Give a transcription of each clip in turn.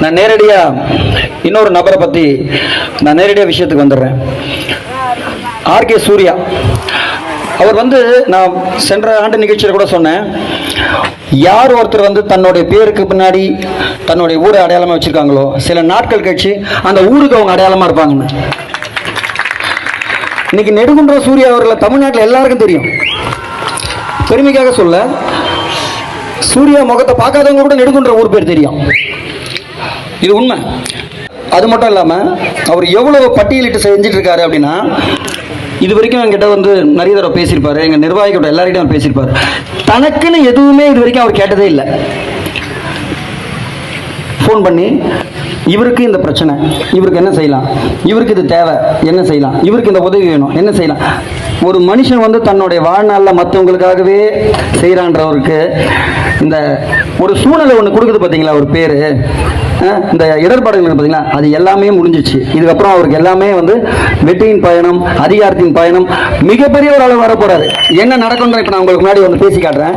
நான் நேரடியாக இன்னொரு நபரை பற்றி நான் நேரடியாக விஷயத்துக்கு வந்துடுறேன். ஆர்கே சூர்யா அவர் நான் சென்ற ஆண்டு நிகழ்ச்சியில் கூட சொன்னேன், யார் ஒருத்தர் தன்னுடைய பேருக்கு பின்னாடி தன்னுடைய ஊரை அடையாளமாக வச்சுருக்காங்களோ சில நாட்கள் கழிச்சு அந்த ஊருக்கு அவங்க அடையாளமாக இருப்பாங்கன்னு. இன்னைக்கு நெடுங்குன்ற சூர்யா அவர்களை தமிழ்நாட்டில் எல்லாருக்கும் தெரியும். பெருமைக்காக சொல்ல, சூர்யா முகத்தை பார்க்காதவங்க கூட நெடுங்குன்ற ஊர் பேர் தெரியும். இது உண்மை. அது மட்டும் இல்லாமல் அவர் எவ்வளவு பட்டியலிட்டு செஞ்சுட்டு இருக்காரு அப்படின்னா, இது வரைக்கும் என்கிட்ட நிறைய தடவை பேசியிருப்பாரு, எங்கள் நிர்வாகிகிட்ட எல்லார்கிட்டையும் பேசியிருப்பாரு. தனக்குன்னு எதுவுமே இது வரைக்கும் அவர் கேட்டதே இல்லை. ஃபோன் பண்ணி இவருக்கு இந்த பிரச்சனை, இவருக்கு என்ன செய்யலாம், இவருக்கு இது தேவை என்ன செய்யலாம், இவருக்கு இந்த உதவி வேணும் என்ன செய்யலாம். ஒரு மனுஷன் தன்னுடைய வாழ்நாளில் மற்றவங்களுக்காகவே செய்கிறான்றவருக்கு இந்த ஒரு சூழ்நிலை ஒன்று கொடுக்குது பார்த்தீங்களா, ஒரு பேர், இந்த இடர்பாடுகள் பார்த்தீங்களா, அது எல்லாமே முடிஞ்சிச்சு. இதுக்கப்புறம் அவருக்கு எல்லாமே வெற்றியின் பயணம், அதிகாரத்தின் பயணம், மிகப்பெரிய ஒரு அளவு வர போறாரு. என்ன நடக்கும் இப்போ நான் உங்களுக்கு முன்னாடி பேசி காட்டுறேன்.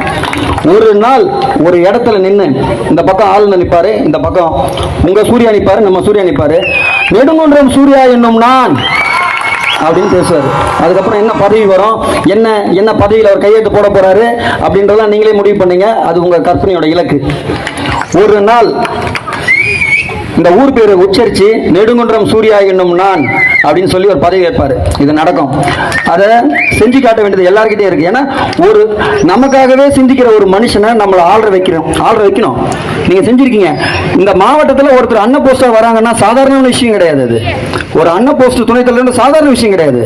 ஒரு நாள் ஒரு இடத்துல நின்று இந்த பக்கம் ஆளுநர் நிற்பாரு, இந்த பக்கம் உங்க சூர்யா நிற்பாரு, நம்ம சூர்யா நிற்பாரு. நெடுங்குன்றம் சூர்யா என்னும் நான் அப்படின்னு பேசுவார். அதுக்கப்புறம் என்ன பதவி வரும், என்ன பதவியில் அவர் கையெழுத்து போட போறாரு அப்படின்றதெல்லாம் நீங்களே முடிவு பண்ணீங்க. அது உங்க கற்பனையோட இலக்கு. ஒரு நாள் இந்த ஊர் பேரை உச்சரித்து நெடுங்குன்றம் சூர்யா என்னும் நான் அப்படின்னு சொல்லி ஒரு பதவி ஏற்பார். இது நடக்கும். அதை செஞ்சு காட்ட வேண்டியது எல்லாருக்கிட்டே இருக்கு. ஏன்னா ஒரு நமக்காகவே சிந்திக்கிற ஒரு மனுஷனை நம்மளை ஆள்ற வைக்கணும். நீங்க செஞ்சிருக்கீங்க. இந்த மாவட்டத்தில் ஒருத்தர் அன்ன போஸ்டா வராங்கன்னா சாதாரண விஷயம் கிடையாது. அது ஒரு அன்ன போஸ்ட் துணைத்தலைவர் சாதாரண விஷயம் கிடையாது.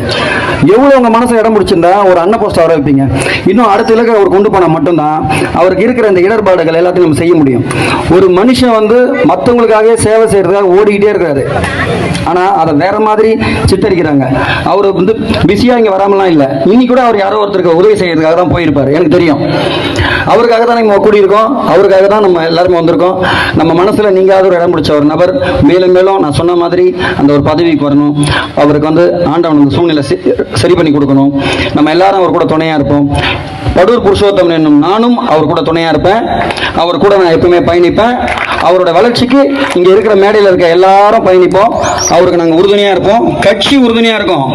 எவ்வளவு உங்க மனசை இடம் முடிச்சிருந்தா ஒரு அன்ன போஸ்ட் வர வைப்பீங்க. இன்னும் அடுத்த இலக்கை அவர் கொண்டு போனா மட்டும்தான் அவருக்கு இருக்கிற இந்த இடர்பாடுகள் எல்லாத்தையும் நம்ம செய்ய முடியும். ஒரு மனுஷன் மற்றவங்களுக்காகவே சேவை செய்யறதுக்காக ஓடிக்கிட்டே இருக்காரு. ஆனா அதை வேற மாதிரி சித்தரிக்கிறாங்க. அவர் பிஸியா இங்க வராமலாம் இல்லை. இன்னைக்கு கூட அவர் யாரோ ஒருத்தருக்கு உதவி செய்யறதுக்காக தான் போயிருப்பாரு. எனக்கு தெரியும். அவருக்காக தான் நம்ம கூடியிருக்கோம். அவருக்காக தான் நம்ம எல்லாருமே வந்திருக்கோம். நம்ம மனசுல நீங்காத ஒரு இடம் பிடிச்ச ஒரு நபர் மேலும் மேலும் நான் சொன்ன மாதிரி அந்த ஒரு பதவிக்கு வரணும். அவருக்கு ஆண்டவன் சூழ்நிலை சரி பண்ணி கொடுக்கணும். நம்ம எல்லாரும் அவர் கூட துணையா இருப்போம். படூர் புருஷோத்தமன் என்னும் நானும் அவர் கூட துணையா இருப்பேன். அவர் கூட நான் எப்பவுமே பயணிப்பேன். அவரோட வளர்ச்சிக்கு இங்க இருக்கிற மேடையில் இருக்க எல்லாரும் பயணிப்போம். அவருக்கு நாங்கள் உறுதுணையா இருப்போம். கட்சி உறுதுணையா இருக்கும்.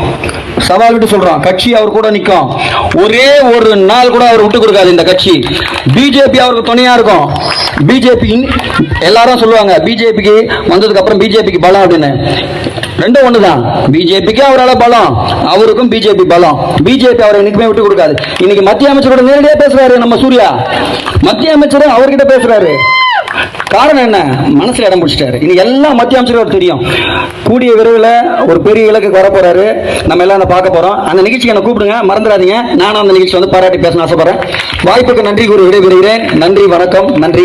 சவால் விட்டு சொல்றோம், கட்சி அவர் கூட நிற்கும். ஒரே ஒரு நாள் கூட அவர் விட்டு கொடுக்காது. இந்த கட்சி பிஜேபி அவருக்கு துணையா இருக்கும். பிஜேபி எல்லாரும் சொல்லுவாங்க பிஜேபிக்கு வந்ததுக்கு அப்புறம் பிஜேபிக்கு பலம் அப்படின்னு. ரெண்டும் ஒண்ணுதான். பிஜேபிக்கு அவரால் பலம், அவருக்கும் பிஜேபி பலம். பிஜேபி அவரை இன்னைக்குமே விட்டு கொடுக்காது. இன்னைக்கு மத்திய அமைச்சரோட நேரடியாக பேசுறாரு நம்ம சூர்யா. மத்திய அமைச்சரும் அவர்கிட்ட பேசுறாரு. காரணம் என்ன? மனசுல இடம் பிடிச்சிட்டாரு. இனி எல்லாம் மத்திய அமைச்சருக்கு தெரியும். கூடிய விரைவில் ஒரு பெரிய இலக்கு வர போறாரு. நம்ம எல்லாம் பார்க்க போறோம். அந்த நிகழ்ச்சிக்கு என்ன கூப்பிடுங்க, மறந்துடாதீங்க. நானும் அந்த நிகழ்ச்சி பாராட்டி பேச ஆசைப்படுறேன். வாய்ப்புக்கு நன்றி கூறி விடைபெறுகிறேன். நன்றி, வணக்கம். நன்றி.